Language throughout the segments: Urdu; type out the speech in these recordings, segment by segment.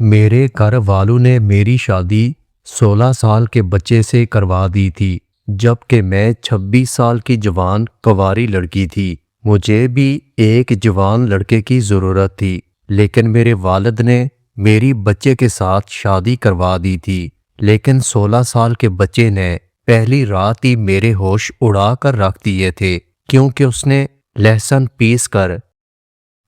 میرے گھر والوں نے میری شادی 16 سال کے بچے سے کروا دی تھی، جبکہ میں 26 سال کی جوان کنواری لڑکی تھی۔ مجھے بھی ایک جوان لڑکے کی ضرورت تھی، لیکن میرے والد نے میری بچے کے ساتھ شادی کروا دی تھی۔ لیکن 16 سال کے بچے نے پہلی رات ہی میرے ہوش اڑا کر رکھ دیے تھے، کیونکہ اس نے لہسن پیس کر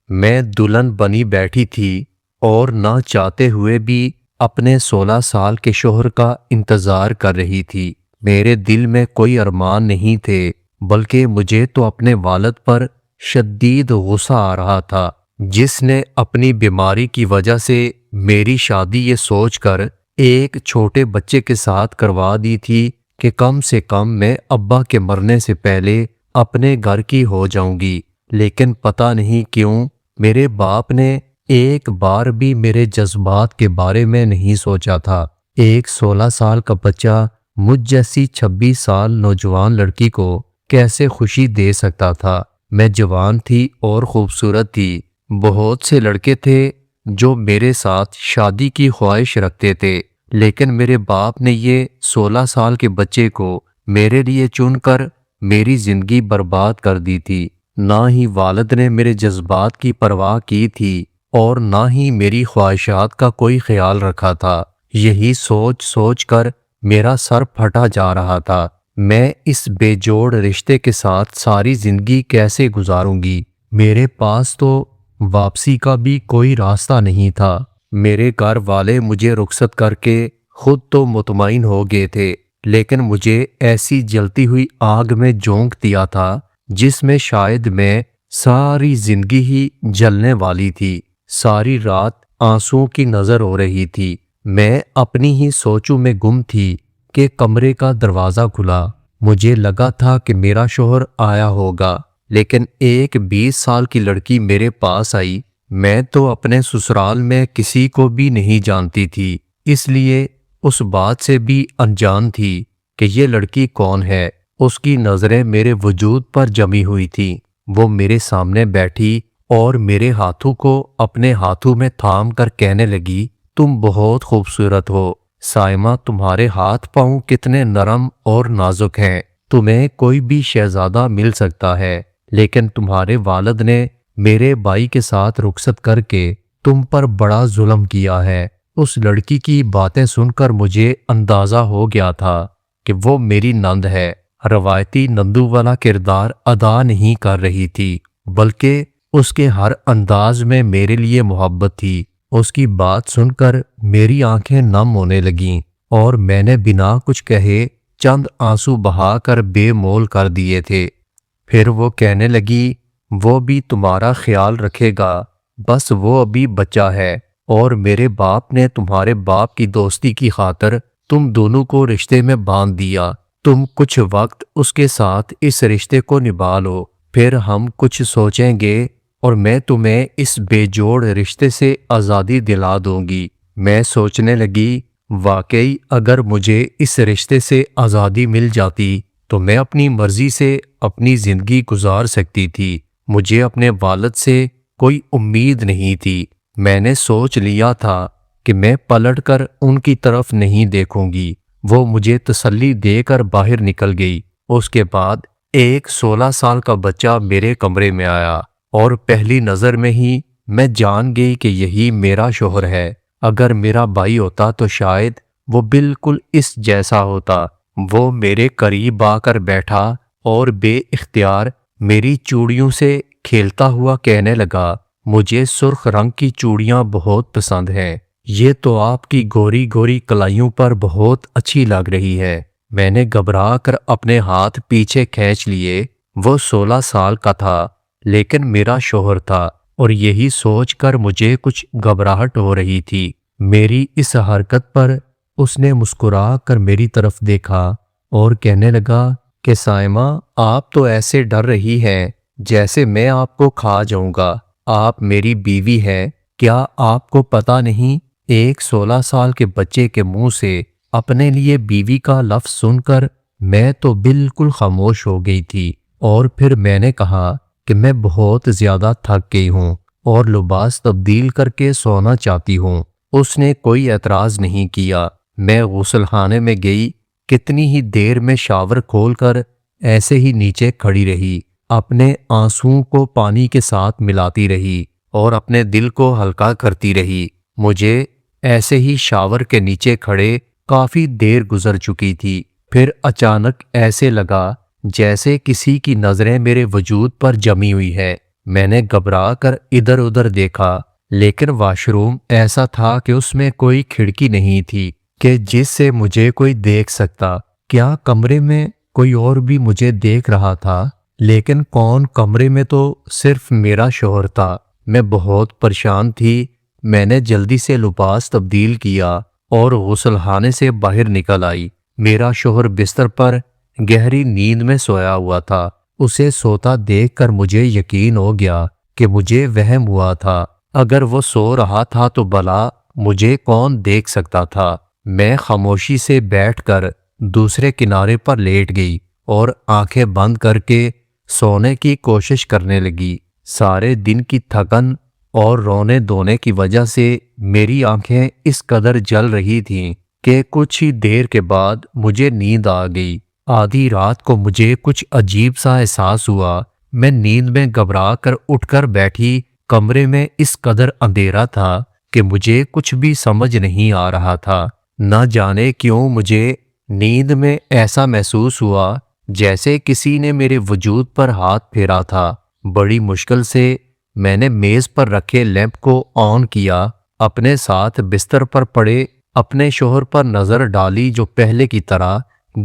میں دلہن بنی بیٹھی تھی اور نہ چاہتے ہوئے بھی اپنے 16 سال کے شوہر کا انتظار کر رہی تھی۔ میرے دل میں کوئی ارمان نہیں تھے، بلکہ مجھے تو اپنے والد پر شدید غصہ آ رہا تھا، جس نے اپنی بیماری کی وجہ سے میری شادی یہ سوچ کر ایک چھوٹے بچے کے ساتھ کروا دی تھی کہ کم سے کم میں ابا کے مرنے سے پہلے اپنے گھر کی ہو جاؤں گی۔ لیکن پتہ نہیں کیوں میرے باپ نے ایک بار بھی میرے جذبات کے بارے میں نہیں سوچا تھا۔ ایک 16 سال کا بچہ مجھ جیسی 26 سال نوجوان لڑکی کو کیسے خوشی دے سکتا تھا؟ میں جوان تھی اور خوبصورت تھی۔ بہت سے لڑکے تھے جو میرے ساتھ شادی کی خواہش رکھتے تھے، لیکن میرے باپ نے یہ 16 سال کے بچے کو میرے لیے چن کر میری زندگی برباد کر دی تھی۔ نہ ہی والد نے میرے جذبات کی پرواہ کی تھی اور نہ ہی میری خواہشات کا کوئی خیال رکھا تھا۔ یہی سوچ سوچ کر میرا سر پھٹا جا رہا تھا۔ میں اس بے جوڑ رشتے کے ساتھ ساری زندگی کیسے گزاروں گی؟ میرے پاس تو واپسی کا بھی کوئی راستہ نہیں تھا۔ میرے گھر والے مجھے رخصت کر کے خود تو مطمئن ہو گئے تھے، لیکن مجھے ایسی جلتی ہوئی آگ میں جھونک دیا تھا جس میں شاید میں ساری زندگی ہی جلنے والی تھی۔ ساری رات آنسوؤں کی نظر ہو رہی تھی۔ میں اپنی ہی سوچوں میں گم تھی کہ کمرے کا دروازہ کھلا۔ مجھے لگا تھا کہ میرا شوہر آیا ہوگا، لیکن ایک 20 سال کی لڑکی میرے پاس آئی۔ میں تو اپنے سسرال میں کسی کو بھی نہیں جانتی تھی، اس لیے اس بات سے بھی انجان تھی کہ یہ لڑکی کون ہے۔ اس کی نظریں میرے وجود پر جمی ہوئی تھی۔ وہ میرے سامنے بیٹھی اور میرے ہاتھوں کو اپنے ہاتھوں میں تھام کر کہنے لگی، تم بہت خوبصورت ہو سائمہ، تمہارے ہاتھ پاؤں کتنے نرم اور نازک ہیں۔ تمہیں کوئی بھی شہزادہ مل سکتا ہے، لیکن تمہارے والد نے میرے بھائی کے ساتھ رخصت کر کے تم پر بڑا ظلم کیا ہے۔ اس لڑکی کی باتیں سن کر مجھے اندازہ ہو گیا تھا کہ وہ میری نند ہے۔ روایتی نندو والا کردار ادا نہیں کر رہی تھی، بلکہ اس کے ہر انداز میں میرے لیے محبت تھی۔ اس کی بات سن کر میری آنکھیں نم ہونے لگیں اور میں نے بنا کچھ کہے چند آنسو بہا کر بے مول کر دیے تھے۔ پھر وہ کہنے لگی، وہ بھی تمہارا خیال رکھے گا، بس وہ ابھی بچہ ہے، اور میرے باپ نے تمہارے باپ کی دوستی کی خاطر تم دونوں کو رشتے میں باندھ دیا۔ تم کچھ وقت اس کے ساتھ اس رشتے کو نبھا لو، پھر ہم کچھ سوچیں گے اور میں تمہیں اس بے جوڑ رشتے سے آزادی دلا دوں گی۔ میں سوچنے لگی، واقعی اگر مجھے اس رشتے سے آزادی مل جاتی تو میں اپنی مرضی سے اپنی زندگی گزار سکتی تھی۔ مجھے اپنے والد سے کوئی امید نہیں تھی۔ میں نے سوچ لیا تھا کہ میں پلٹ کر ان کی طرف نہیں دیکھوں گی۔ وہ مجھے تسلی دے کر باہر نکل گئی۔ اس کے بعد ایک 16 سال کا بچہ میرے کمرے میں آیا اور پہلی نظر میں ہی میں جان گئی کہ یہی میرا شوہر ہے۔ اگر میرا بھائی ہوتا تو شاید وہ بالکل اس جیسا ہوتا۔ وہ میرے قریب آ کر بیٹھا اور بے اختیار میری چوڑیوں سے کھیلتا ہوا کہنے لگا، مجھے سرخ رنگ کی چوڑیاں بہت پسند ہیں، یہ تو آپ کی گوری گوری کلائیوں پر بہت اچھی لگ رہی ہے۔ میں نے گھبرا کر اپنے ہاتھ پیچھے کھینچ لیے۔ وہ 16 سال کا تھا، لیکن میرا شوہر تھا، اور یہی سوچ کر مجھے کچھ گھبراہٹ ہو رہی تھی۔ میری اس حرکت پر اس نے مسکرا کر میری طرف دیکھا اور کہنے لگا کہ سائمہ، آپ تو ایسے ڈر رہی ہیں جیسے میں آپ کو کھا جاؤں گا۔ آپ میری بیوی ہیں، کیا آپ کو پتہ نہیں؟ ایک 16 سال کے بچے کے منہ سے اپنے لیے بیوی کا لفظ سن کر میں تو بالکل خاموش ہو گئی تھی، اور پھر میں نے کہا کہ میں بہت زیادہ تھک گئی ہوں اور لباس تبدیل کر کے سونا چاہتی ہوں۔ اس نے کوئی اعتراض نہیں کیا۔ میں غسل خانے میں گئی، کتنی ہی دیر میں شاور کھول کر ایسے ہی نیچے کھڑی رہی، اپنے آنسوؤں کو پانی کے ساتھ ملاتی رہی اور اپنے دل کو ہلکا کرتی رہی۔ مجھے ایسے ہی شاور کے نیچے کھڑے کافی دیر گزر چکی تھی۔ پھر اچانک ایسے لگا جیسے کسی کی نظریں میرے وجود پر جمی ہوئی ہے۔ میں نے گھبرا کر ادھر ادھر دیکھا، لیکن واش روم ایسا تھا کہ اس میں کوئی کھڑکی نہیں تھی کہ جس سے مجھے کوئی دیکھ سکتا۔ کیا کمرے میں کوئی اور بھی مجھے دیکھ رہا تھا؟ لیکن کون؟ کمرے میں تو صرف میرا شوہر تھا۔ میں بہت پریشان تھی۔ میں نے جلدی سے لباس تبدیل کیا اور غسل خانے سے باہر نکل آئی۔ میرا شوہر بستر پر گہری نیند میں سویا ہوا تھا۔ اسے سوتا دیکھ کر مجھے یقین ہو گیا کہ مجھے وہم ہوا تھا۔ اگر وہ سو رہا تھا تو بھلا مجھے کون دیکھ سکتا تھا؟ میں خاموشی سے بیٹھ کر دوسرے کنارے پر لیٹ گئی اور آنکھیں بند کر کے سونے کی کوشش کرنے لگی۔ سارے دن کی تھکن اور رونے دھونے کی وجہ سے میری آنکھیں اس قدر جل رہی تھیں کہ کچھ ہی دیر کے بعد مجھے نیند آ گئی۔ آدھی رات کو مجھے کچھ عجیب سا احساس ہوا۔ میں نیند میں گھبرا کر اٹھ کر بیٹھی۔ کمرے میں اس قدر اندھیرا تھا کہ مجھے کچھ بھی سمجھ نہیں آ رہا تھا۔ نہ جانے کیوں مجھے نیند میں ایسا محسوس ہوا جیسے کسی نے میرے وجود پر ہاتھ پھیرا تھا۔ بڑی مشکل سے میں نے میز پر رکھے لیمپ کو آن کیا، اپنے ساتھ بستر پر پڑے اپنے شوہر پر نظر ڈالی جو پہلے کی طرح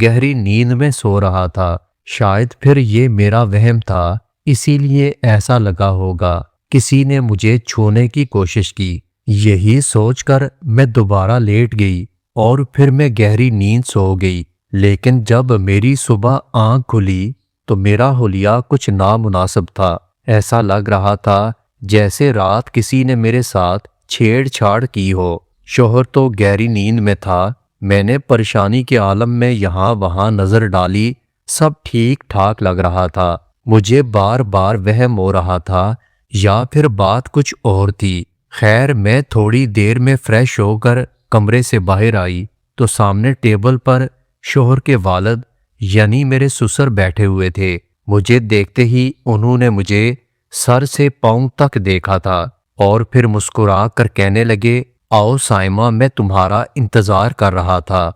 گہری نیند میں سو رہا تھا۔ شاید پھر یہ میرا وہم تھا، اسی لیے ایسا لگا ہوگا۔ کسی نے مجھے چھونے کی کوشش کی۔ یہی سوچ کر میں دوبارہ لیٹ گئی اور پھر میں گہری نیند سو گئی۔ لیکن جب میری صبح آنکھ کھلی تو میرا حلیہ کچھ نامناسب تھا۔ ایسا لگ رہا تھا جیسے رات کسی نے میرے ساتھ چھیڑ چھاڑ کی ہو۔ شوہر تو گہری نیند میں تھا۔ میں نے پریشانی کے عالم میں یہاں وہاں نظر ڈالی، سب ٹھیک ٹھاک لگ رہا تھا۔ مجھے بار بار وہم ہو رہا تھا یا پھر بات کچھ اور تھی۔ خیر، میں تھوڑی دیر میں فریش ہو کر کمرے سے باہر آئی تو سامنے ٹیبل پر شوہر کے والد یعنی میرے سسر بیٹھے ہوئے تھے۔ مجھے دیکھتے ہی انہوں نے مجھے سر سے پاؤں تک دیکھا تھا اور پھر مسکرا کر کہنے لگے، آؤ سائمہ، میں تمہارا انتظار کر رہا تھا،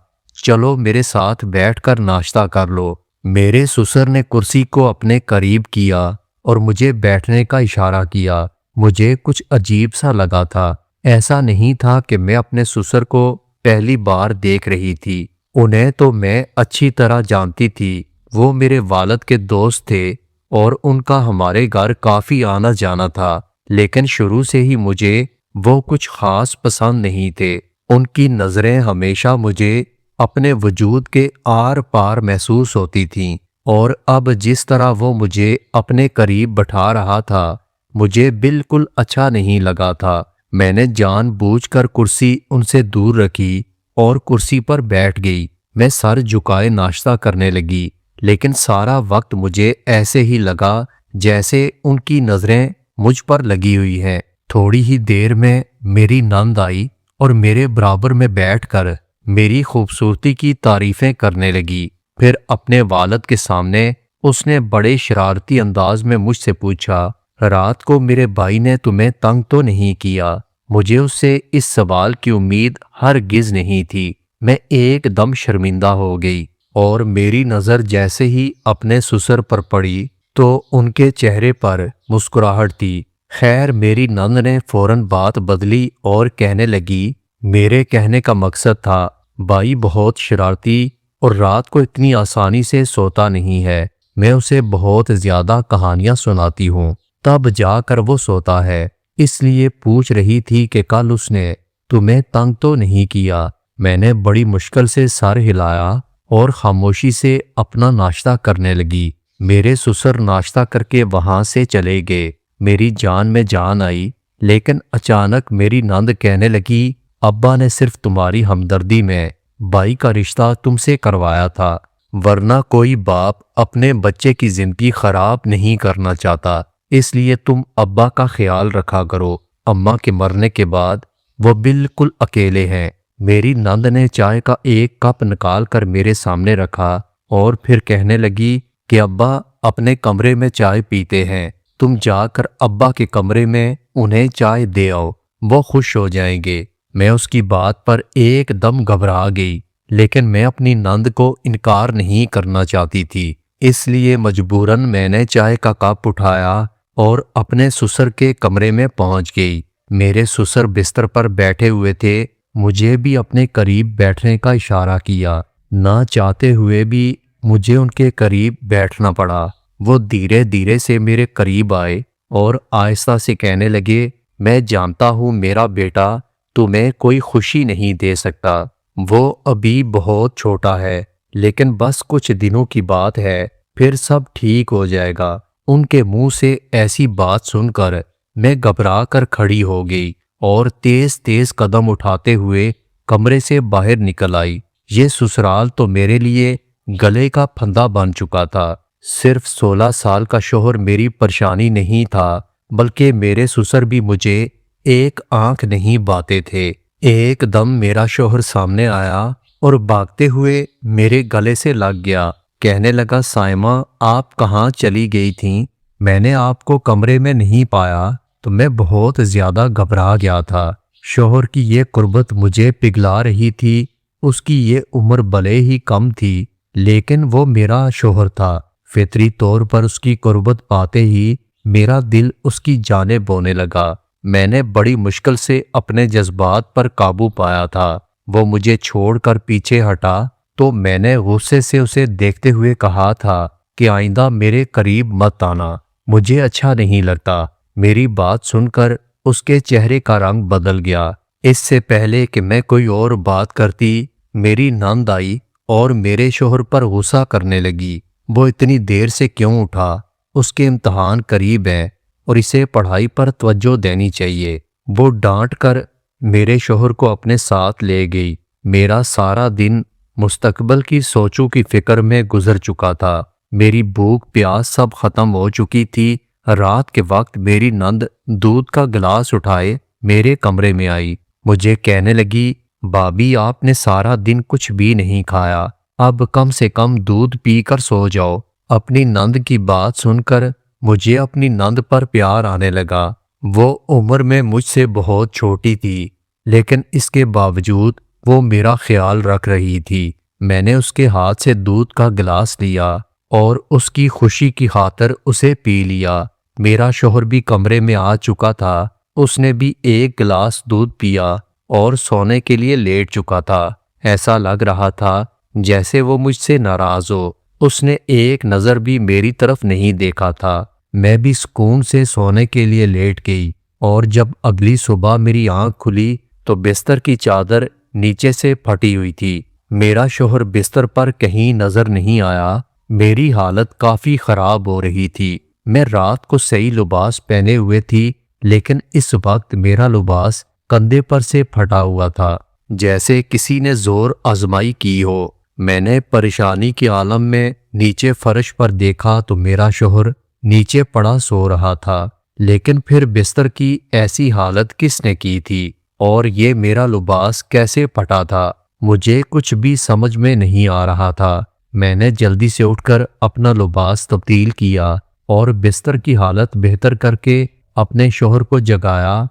چلو میرے ساتھ بیٹھ کر ناشتہ کر لو۔ میرے سسر نے کرسی کو اپنے قریب کیا اور مجھے بیٹھنے کا اشارہ کیا۔ مجھے کچھ عجیب سا لگا تھا۔ ایسا نہیں تھا کہ میں اپنے سسر کو پہلی بار دیکھ رہی تھی، انہیں تو میں اچھی طرح جانتی تھی۔ وہ میرے والد کے دوست تھے اور ان کا ہمارے گھر کافی آنا جانا تھا، لیکن شروع سے ہی مجھے وہ کچھ خاص پسند نہیں تھے۔ ان کی نظریں ہمیشہ مجھے اپنے وجود کے آر پار محسوس ہوتی تھیں، اور اب جس طرح وہ مجھے اپنے قریب بٹھا رہا تھا مجھے بالکل اچھا نہیں لگا تھا۔ میں نے جان بوجھ کر کرسی ان سے دور رکھی اور کرسی پر بیٹھ گئی۔ میں سر جھکائے ناشتہ کرنے لگی، لیکن سارا وقت مجھے ایسے ہی لگا جیسے ان کی نظریں مجھ پر لگی ہوئی ہیں۔ تھوڑی ہی دیر میں میری نند آئی اور میرے برابر میں بیٹھ کر میری خوبصورتی کی تعریفیں کرنے لگی۔ پھر اپنے والد کے سامنے اس نے بڑے شرارتی انداز میں مجھ سے پوچھا، رات کو میرے بھائی نے تمہیں تنگ تو نہیں کیا؟ مجھے اس سے اس سوال کی امید ہرگز نہیں تھی۔ میں ایک دم شرمندہ ہو گئی اور میری نظر جیسے ہی اپنے سسر پر پڑی تو ان کے چہرے پر مسکراہٹ تھی۔ خیر، میری نند نے فوراً بات بدلی اور کہنے لگی، میرے کہنے کا مقصد تھا بھائی بہت شرارتی اور رات کو اتنی آسانی سے سوتا نہیں ہے۔ میں اسے بہت زیادہ کہانیاں سناتی ہوں، تب جا کر وہ سوتا ہے۔ اس لیے پوچھ رہی تھی کہ کل اس نے تمہیں تنگ تو نہیں کیا؟ میں نے بڑی مشکل سے سر ہلایا اور خاموشی سے اپنا ناشتہ کرنے لگی۔ میرے سسر ناشتہ کر کے وہاں سے چلے گئے۔ میری جان میں جان آئی، لیکن اچانک میری نند کہنے لگی، ابا نے صرف تمہاری ہمدردی میں بھائی کا رشتہ تم سے کروایا تھا، ورنہ کوئی باپ اپنے بچے کی زندگی خراب نہیں کرنا چاہتا۔ اس لیے تم ابا کا خیال رکھا کرو۔ اماں کے مرنے کے بعد وہ بالکل اکیلے ہیں۔ میری نند نے چائے کا ایک کپ نکال کر میرے سامنے رکھا اور پھر کہنے لگی کہ ابا اپنے کمرے میں چائے پیتے ہیں، تم جا کر ابا کے کمرے میں انہیں چائے دے آؤ، وہ خوش ہو جائیں گے۔ میں اس کی بات پر ایک دم گھبرا گئی، لیکن میں اپنی نند کو انکار نہیں کرنا چاہتی تھی، اس لیے مجبوراً میں نے چائے کا کپ اٹھایا اور اپنے سسر کے کمرے میں پہنچ گئی۔ میرے سسر بستر پر بیٹھے ہوئے تھے، مجھے بھی اپنے قریب بیٹھنے کا اشارہ کیا، نہ چاہتے ہوئے بھی مجھے ان کے قریب بیٹھنا پڑا۔ وہ دھیرے دھیرے سے میرے قریب آئے اور آہستہ سے کہنے لگے، میں جانتا ہوں میرا بیٹا تمہیں کوئی خوشی نہیں دے سکتا، وہ ابھی بہت چھوٹا ہے، لیکن بس کچھ دنوں کی بات ہے، پھر سب ٹھیک ہو جائے گا۔ ان کے منہ سے ایسی بات سن کر میں گھبرا کر کھڑی ہو گئی اور تیز تیز قدم اٹھاتے ہوئے کمرے سے باہر نکل آئی۔ یہ سسرال تو میرے لیے گلے کا پھندا بن چکا تھا۔ صرف 16 سال کا شوہر میری پریشانی نہیں تھا، بلکہ میرے سسر بھی مجھے ایک آنکھ نہیں باتے تھے۔ ایک دم میرا شوہر سامنے آیا اور بھاگتے ہوئے میرے گلے سے لگ گیا، کہنے لگا، سائمہ آپ کہاں چلی گئی تھیں؟ میں نے آپ کو کمرے میں نہیں پایا تو میں بہت زیادہ گھبرا گیا تھا۔ شوہر کی یہ قربت مجھے پگھلا رہی تھی، اس کی یہ عمر بھلے ہی کم تھی لیکن وہ میرا شوہر تھا۔ فطری طور پر اس کی قربت پاتے ہی میرا دل اس کی جانب ہونے لگا۔ میں نے بڑی مشکل سے اپنے جذبات پر قابو پایا تھا۔ وہ مجھے چھوڑ کر پیچھے ہٹا تو میں نے غصے سے اسے دیکھتے ہوئے کہا تھا کہ آئندہ میرے قریب مت آنا، مجھے اچھا نہیں لگتا۔ میری بات سن کر اس کے چہرے کا رنگ بدل گیا۔ اس سے پہلے کہ میں کوئی اور بات کرتی، میری نند آئی اور میرے شوہر پر غصہ کرنے لگی۔ وہ اتنی دیر سے کیوں اٹھا؟ اس کے امتحان قریب ہیں اور اسے پڑھائی پر توجہ دینی چاہیے۔ وہ ڈانٹ کر میرے شوہر کو اپنے ساتھ لے گئی۔ میرا سارا دن مستقبل کی سوچوں کی فکر میں گزر چکا تھا۔ میری بھوک پیاس سب ختم ہو چکی تھی۔ رات کے وقت میری نند دودھ کا گلاس اٹھائے میرے کمرے میں آئی، مجھے کہنے لگی، بھابی آپ نے سارا دن کچھ بھی نہیں کھایا، اب کم سے کم دودھ پی کر سو جاؤ۔ اپنی نند کی بات سن کر مجھے اپنی نند پر پیار آنے لگا۔ وہ عمر میں مجھ سے بہت چھوٹی تھی، لیکن اس کے باوجود وہ میرا خیال رکھ رہی تھی۔ میں نے اس کے ہاتھ سے دودھ کا گلاس لیا اور اس کی خوشی کی خاطر اسے پی لیا۔ میرا شوہر بھی کمرے میں آ چکا تھا، اس نے بھی ایک گلاس دودھ پیا اور سونے کے لیے لیٹ چکا تھا۔ ایسا لگ رہا تھا جیسے وہ مجھ سے ناراض ہو۔ اس نے ایک نظر بھی میری طرف نہیں دیکھا تھا۔ میں بھی سکون سے سونے کے لیے لیٹ گئی اور جب اگلی صبح میری آنکھ کھلی تو بستر کی چادر نیچے سے پھٹی ہوئی تھی۔ میرا شوہر بستر پر کہیں نظر نہیں آیا۔ میری حالت کافی خراب ہو رہی تھی۔ میں رات کو صحیح لباس پہنے ہوئے تھی، لیکن اس وقت میرا لباس کندھے پر سے پھٹا ہوا تھا، جیسے کسی نے زور آزمائی کی ہو۔ میں نے پریشانی کے عالم میں نیچے فرش پر دیکھا تو میرا شوہر نیچے پڑا سو رہا تھا، لیکن پھر بستر کی ایسی حالت کس نے کی تھی اور یہ میرا لباس کیسے پھٹا تھا؟ مجھے کچھ بھی سمجھ میں نہیں آ رہا تھا۔ میں نے جلدی سے اٹھ کر اپنا لباس تبدیل کیا اور بستر کی حالت بہتر کر کے اپنے شوہر کو جگایا۔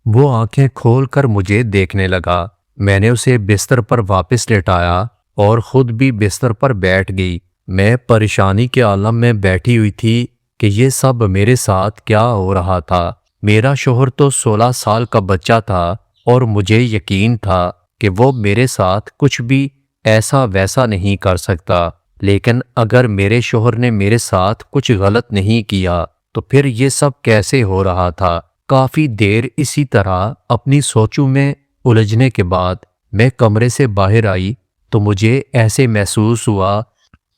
وہ آنکھیں کھول کر مجھے دیکھنے لگا۔ میں نے اسے بستر پر واپس لٹایا اور خود بھی بستر پر بیٹھ گئی۔ میں پریشانی کے عالم میں بیٹھی ہوئی تھی کہ یہ سب میرے ساتھ کیا ہو رہا تھا۔ میرا شوہر تو 16 سال کا بچہ تھا اور مجھے یقین تھا کہ وہ میرے ساتھ کچھ بھی ایسا ویسا نہیں کر سکتا، لیکن اگر میرے شوہر نے میرے ساتھ کچھ غلط نہیں کیا تو پھر یہ سب کیسے ہو رہا تھا؟ کافی دیر اسی طرح اپنی سوچوں میں الجھنے کے بعد میں کمرے سے باہر آئی تو مجھے ایسے محسوس ہوا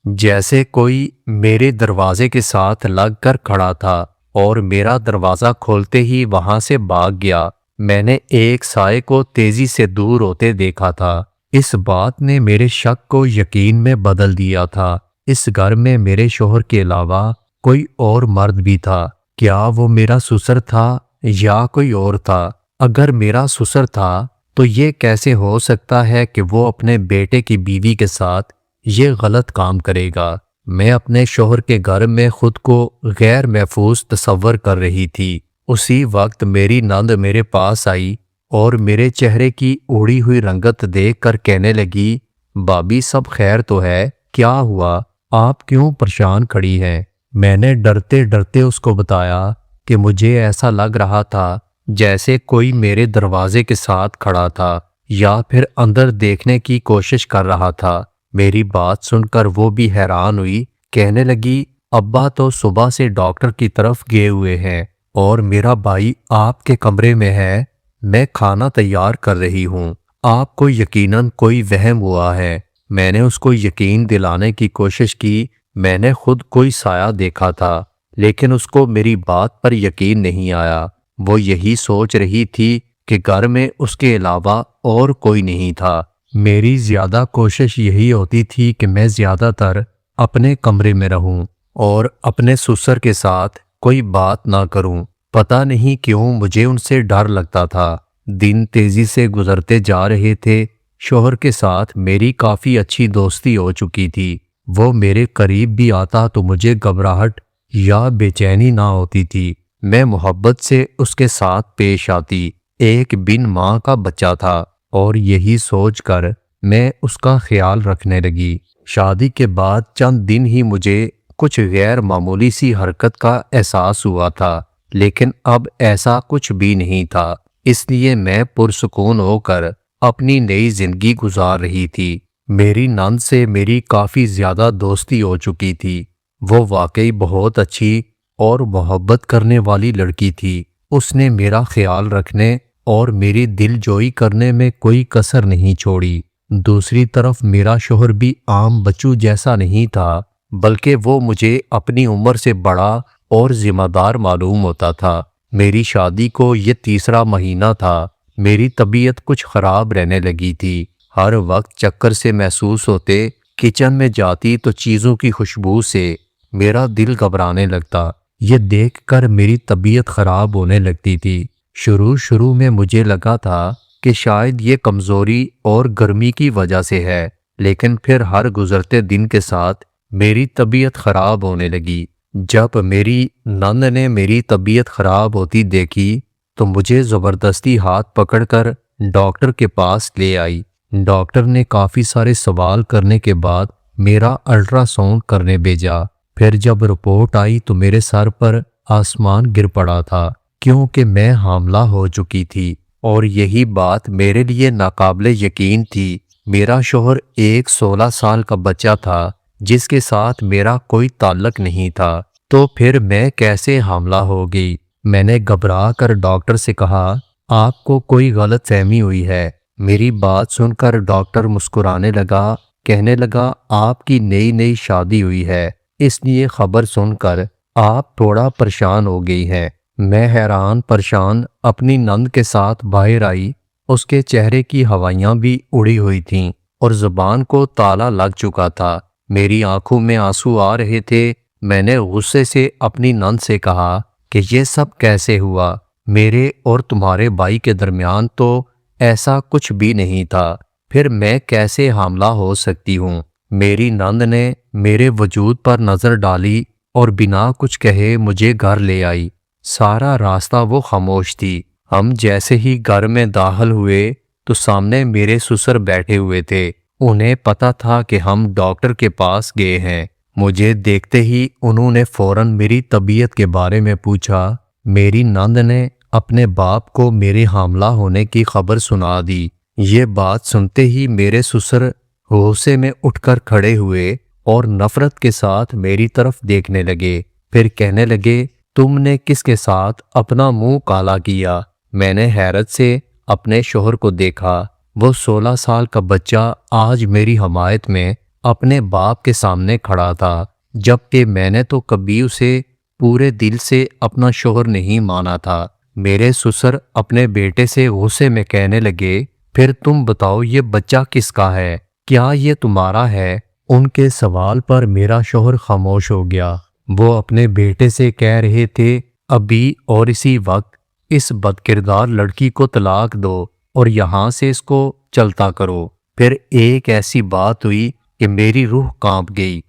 جیسے کوئی میرے دروازے کے ساتھ لگ کر کھڑا تھا اور میرا دروازہ کھولتے ہی وہاں سے بھاگ گیا۔ میں نے ایک سائے کو تیزی سے دور ہوتے دیکھا تھا۔ اس بات نے میرے شک کو یقین میں بدل دیا تھا۔ اس گھر میں میرے شوہر کے علاوہ کوئی اور مرد بھی تھا۔ کیا وہ میرا سسر تھا یا کوئی اور تھا؟ اگر میرا سسر تھا تو یہ کیسے ہو سکتا ہے کہ وہ اپنے بیٹے کی بیوی کے ساتھ یہ غلط کام کرے گا؟ میں اپنے شوہر کے گھر میں خود کو غیر محفوظ تصور کر رہی تھی۔ اسی وقت میری نند میرے پاس آئی اور میرے چہرے کی اڑی ہوئی رنگت دیکھ کر کہنے لگی، بھابی سب خیر تو ہے؟ کیا ہوا؟ آپ کیوں پریشان کھڑی ہیں؟ میں نے ڈرتے ڈرتے اس کو بتایا کہ مجھے ایسا لگ رہا تھا جیسے کوئی میرے دروازے کے ساتھ کھڑا تھا یا پھر اندر دیکھنے کی کوشش کر رہا تھا۔ میری بات سن کر وہ بھی حیران ہوئی، کہنے لگی، ابا تو صبح سے ڈاکٹر کی طرف گئے ہوئے ہیں اور میرا بھائی آپ کے کمرے میں ہے، میں کھانا تیار کر رہی ہوں، آپ کو یقیناً کوئی وہم ہوا ہے۔ میں نے اس کو یقین دلانے کی کوشش کی، میں نے خود کوئی سایہ دیکھا تھا، لیکن اس کو میری بات پر یقین نہیں آیا۔ وہ یہی سوچ رہی تھی کہ گھر میں اس کے علاوہ اور کوئی نہیں تھا۔ میری زیادہ کوشش یہی ہوتی تھی کہ میں زیادہ تر اپنے کمرے میں رہوں اور اپنے سسر کے ساتھ کوئی بات نہ کروں۔ پتہ نہیں کیوں مجھے ان سے ڈر لگتا تھا۔ دن تیزی سے گزرتے جا رہے تھے۔ شوہر کے ساتھ میری کافی اچھی دوستی ہو چکی تھی۔ وہ میرے قریب بھی آتا تو مجھے گھبراہٹ یا بے چینی نہ ہوتی تھی۔ میں محبت سے اس کے ساتھ پیش آتی۔ ایک بن ماں کا بچہ تھا اور یہی سوچ کر میں اس کا خیال رکھنے لگی۔ شادی کے بعد چند دن ہی مجھے کچھ غیر معمولی سی حرکت کا احساس ہوا تھا، لیکن اب ایسا کچھ بھی نہیں تھا، اس لیے میں پرسکون ہو کر اپنی نئی زندگی گزار رہی تھی۔ میری نند سے میری کافی زیادہ دوستی ہو چکی تھی۔ وہ واقعی بہت اچھی اور محبت کرنے والی لڑکی تھی۔ اس نے میرا خیال رکھنے اور میری دل جوئی کرنے میں کوئی کسر نہیں چھوڑی۔ دوسری طرف میرا شوہر بھی عام بچوں جیسا نہیں تھا، بلکہ وہ مجھے اپنی عمر سے بڑا اور ذمہ دار معلوم ہوتا تھا۔ میری شادی کو یہ تیسرا مہینہ تھا۔ میری طبیعت کچھ خراب رہنے لگی تھی۔ ہر وقت چکر سے محسوس ہوتے، کچن میں جاتی تو چیزوں کی خوشبو سے میرا دل گھبرانے لگتا۔ یہ دیکھ کر میری طبیعت خراب ہونے لگتی تھی۔ شروع میں مجھے لگا تھا کہ شاید یہ کمزوری اور گرمی کی وجہ سے ہے، لیکن پھر ہر گزرتے دن کے ساتھ میری طبیعت خراب ہونے لگی۔ جب میری نند نے میری طبیعت خراب ہوتی دیکھی تو مجھے زبردستی ہاتھ پکڑ کر ڈاکٹر کے پاس لے آئی۔ ڈاکٹر نے کافی سارے سوال کرنے کے بعد میرا الٹرا ساؤنڈ کرنے بھیجا۔ پھر جب رپورٹ آئی تو میرے سر پر آسمان گر پڑا تھا، کیونکہ میں حاملہ ہو چکی تھی، اور یہی بات میرے لیے ناقابل یقین تھی۔ میرا شوہر ایک 16 سال کا بچہ تھا جس کے ساتھ میرا کوئی تعلق نہیں تھا، تو پھر میں کیسے حاملہ ہو گئی؟ میں نے گھبرا کر ڈاکٹر سے کہا، آپ کو کوئی غلط فہمی ہوئی ہے۔ میری بات سن کر ڈاکٹر مسکرانے لگا، کہنے لگا، آپ کی نئی شادی ہوئی ہے، اس لیے خبر سن کر آپ تھوڑا پریشان ہو گئی ہیں۔ میں حیران پریشان اپنی نند کے ساتھ باہر آئی۔ اس کے چہرے کی ہوائیاں بھی اڑی ہوئی تھیں اور زبان کو تالا لگ چکا تھا۔ میری آنکھوں میں آنسو آ رہے تھے۔ میں نے غصے سے اپنی نند سے کہا کہ یہ سب کیسے ہوا؟ میرے اور تمہارے بھائی کے درمیان تو ایسا کچھ بھی نہیں تھا، پھر میں کیسے حاملہ ہو سکتی ہوں؟ میری نند نے میرے وجود پر نظر ڈالی اور بنا کچھ کہے مجھے گھر لے آئی۔ سارا راستہ وہ خاموش تھی۔ ہم جیسے ہی گھر میں داخل ہوئے تو سامنے میرے سسر بیٹھے ہوئے تھے۔ انہیں پتا تھا کہ ہم ڈاکٹر کے پاس گئے ہیں۔ مجھے دیکھتے ہی انہوں نے فوراً میری طبیعت کے بارے میں پوچھا۔ میری نند نے اپنے باپ کو میرے حاملہ ہونے کی خبر سنا دی۔ یہ بات سنتے ہی میرے سسر غصے میں اٹھ کر کھڑے ہوئے اور نفرت کے ساتھ میری طرف دیکھنے لگے۔ پھر کہنے لگے، تم نے کس کے ساتھ اپنا منہ کالا کیا؟ میں نے حیرت سے اپنے شوہر کو دیکھا۔ وہ 16 سال کا بچہ آج میری حمایت میں اپنے باپ کے سامنے کھڑا تھا، جبکہ میں نے تو کبھی اسے پورے دل سے اپنا شوہر نہیں مانا تھا۔ میرے سسر اپنے بیٹے سے غصے میں کہنے لگے، پھر تم بتاؤ یہ بچہ کس کا ہے؟ کیا یہ تمہارا ہے؟ ان کے سوال پر میرا شوہر خاموش ہو گیا۔ وہ اپنے بیٹے سے کہہ رہے تھے، ابھی اور اسی وقت اس بدکردار لڑکی کو طلاق دو اور یہاں سے اس کو چلتا کرو۔ پھر ایک ایسی بات ہوئی کہ میری روح کانپ گئی۔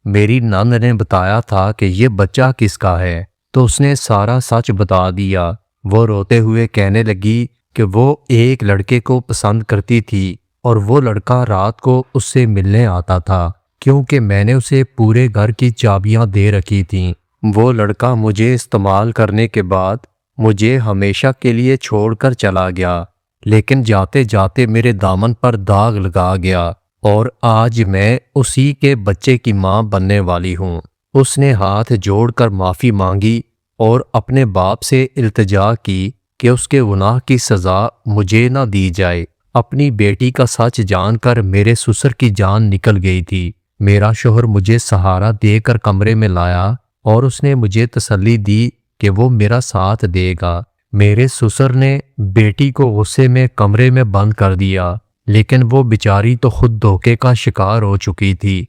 میری نند نے بتایا تھا کہ یہ بچہ کس کا ہے، تو اس نے سارا سچ بتا دیا۔ وہ روتے ہوئے کہنے لگی کہ وہ ایک لڑکے کو پسند کرتی تھی اور وہ لڑکا رات کو اس سے ملنے آتا تھا کیونکہ میں نے اسے پورے گھر کی چابیاں دے رکھی تھیں۔ وہ لڑکا مجھے استعمال کرنے کے بعد مجھے ہمیشہ کے لیے چھوڑ کر چلا گیا، لیکن جاتے جاتے میرے دامن پر داغ لگا گیا اور آج میں اسی کے بچے کی ماں بننے والی ہوں۔ اس نے ہاتھ جوڑ کر معافی مانگی اور اپنے باپ سے التجا کی کہ اس کے گناہ کی سزا مجھے نہ دی جائے۔ اپنی بیٹی کا سچ جان کر میرے سسر کی جان نکل گئی تھی۔ میرا شوہر مجھے سہارا دے کر کمرے میں لایا اور اس نے مجھے تسلی دی کہ وہ میرا ساتھ دے گا۔ میرے سسر نے بیٹی کو غصے میں کمرے میں بند کر دیا، لیکن وہ بیچاری تو خود دھوکے کا شکار ہو چکی تھی۔